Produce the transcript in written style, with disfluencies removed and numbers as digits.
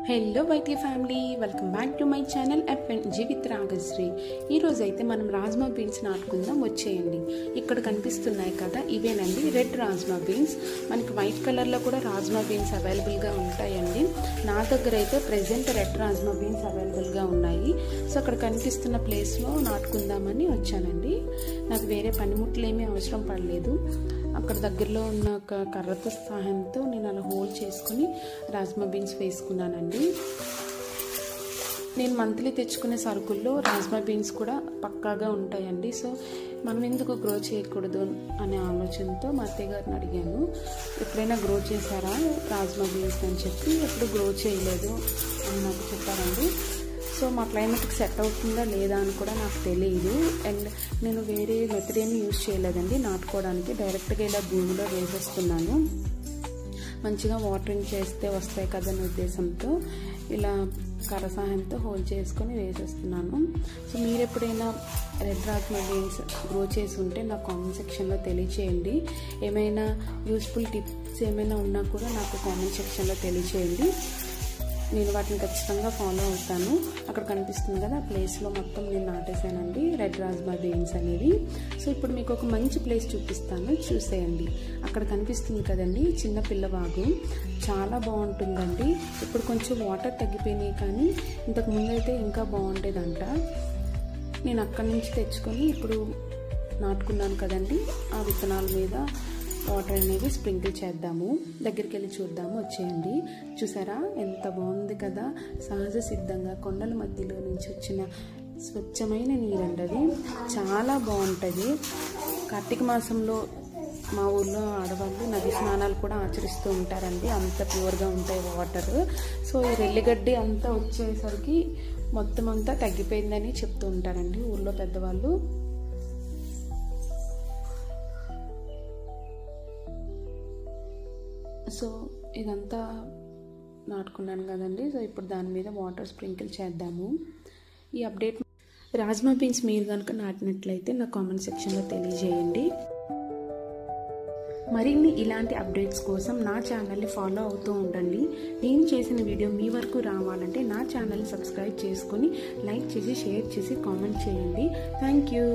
Hello YT family, welcome back to my channel FNG with Ragasri. ఈరోజు అయితే మనం rajma beans నాటుకుందాం, వచ్చేయండి. ఇక్కడ కనిపిస్తున్నాయి కదా, ఇవేనండి రెడ్ రాజ్మా బీన్స్. మనకి వైట్ కలర్లో కూడా రాజ్మా బీన్స్ అవైలబుల్గా ఉంటాయండి. నా దగ్గర అయితే ప్రెజెంట్ రెడ్ రాజ్మా బీన్స్ అవైలబుల్గా ఉన్నాయి. సో అక్కడ కనిపిస్తున్న ప్లేస్లో నాటుకుందామని వచ్చానండి. నాకు వేరే పనిముట్లు ఏమీ అవసరం పడలేదు. అక్కడ దగ్గరలో ఉన్న ఒక కర్రతో సహాయంతో నేను అలా హోల్డ్ చేసుకుని రాజ్మా బీన్స్ వేసుకున్నానండి. నేను మంత్లీ తెచ్చుకునే సరుకుల్లో రాజ్మా బీన్స్ కూడా పక్కాగా ఉంటాయండి. సో మనం ఎందుకు గ్రో చేయకూడదు అనే ఆలోచనతో మా అత్తయ్య గారిని అడిగాను, ఎప్పుడైనా గ్రో చేశారా రాజ్మా బీన్స్ అని చెప్పి. ఎప్పుడు గ్రో చేయలేదు అని నాకు చెప్పారండి. సో మా క్లైమేట్కి సెట్ అవుతుందా లేదా అని కూడా నాకు తెలియదు. అండ్ నేను వేరే మెథడ్ ఏమి యూజ్ చేయలేదండి నాటుకోవడానికి. డైరెక్ట్గా ఇలా భూమిలో వేసేస్తున్నాను. మంచిగా వాటరింగ్ చేస్తే వస్తాయి కదనే ఉద్దేశంతో ఇలా కర్ర సహాయంతో హోల్డ్ చేసుకొని వేసేస్తున్నాను. సో మీరు ఎప్పుడైనా రెడ్ రాజ్మా బీన్స్ గ్రో చేసి ఉంటే నాకు కామెంట్ సెక్షన్లో తెలియచేయండి. ఏమైనా యూస్ఫుల్ టిప్స్ ఏమైనా ఉన్నా కూడా నాకు కామెంట్ సెక్షన్లో తెలియచేయండి. నేను వాటిని ఖచ్చితంగా ఫాలో అవుతాను. అక్కడ కనిపిస్తుంది కదా, ఆ ప్లేస్లో మొత్తం నేను నాటేసానండి రెడ్ రాజ్మా బీన్స్ అనేవి. సో ఇప్పుడు మీకు ఒక మంచి ప్లేస్ చూపిస్తాను, చూసేయండి. అక్కడ కనిపిస్తుంది కదండి చిన్న పిల్లవాగు, చాలా బాగుంటుందండి. ఇప్పుడు కొంచెం వాటర్ తగ్గిపోయినాయి, కానీ ఇంతకు ముందు అయితే ఇంకా బాగుండేదంట. నేను అక్కడి నుంచి తెచ్చుకొని ఇప్పుడు నాటుకున్నాను కదండి. ఆ విత్తనాల మీద వాటర్ అనేది స్ప్రింకిల్ చేద్దాము. దగ్గరికి వెళ్ళి చూద్దాము, వచ్చేయండి. చూసారా ఎంత బాగుంది కదా, సహజ సిద్ధంగా కొండల మధ్యలో నుంచి వచ్చిన స్వచ్ఛమైన నీరండి. అది చాలా బాగుంటుంది. కార్తీక మాసంలో మా ఊర్లో ఆడవాళ్ళు నది స్నానాలు కూడా ఆచరిస్తూ ఉంటారండి. అంత ప్యూర్గా ఉంటాయి వాటర్. సో ఈ రెల్లిగడ్డి అంతా వచ్చేసరికి మొత్తం అంతా తగ్గిపోయిందని చెప్తూ ఉంటారండి ఊర్లో పెద్దవాళ్ళు. సో ఇదంతా నాటుకున్నాను కదండి. సో ఇప్పుడు దాని మీద వాటర్ స్ప్రింకిల్ చేద్దాము. ఈ అప్డేట్ రాజ్మా బీన్స్ మీరు కనుక నాటినట్లయితే నా కామెంట్ సెక్షన్లో తెలియజేయండి. మరిన్ని ఇలాంటి అప్డేట్స్ కోసం నా ఛానల్ని ఫాలో అవుతూ ఉండండి. నేను చేసిన వీడియో మీ వరకు రావాలంటే నా ఛానల్ని సబ్స్క్రైబ్ చేసుకొని లైక్ చేసి షేర్ చేసి కామెంట్ చేయండి. Thank you.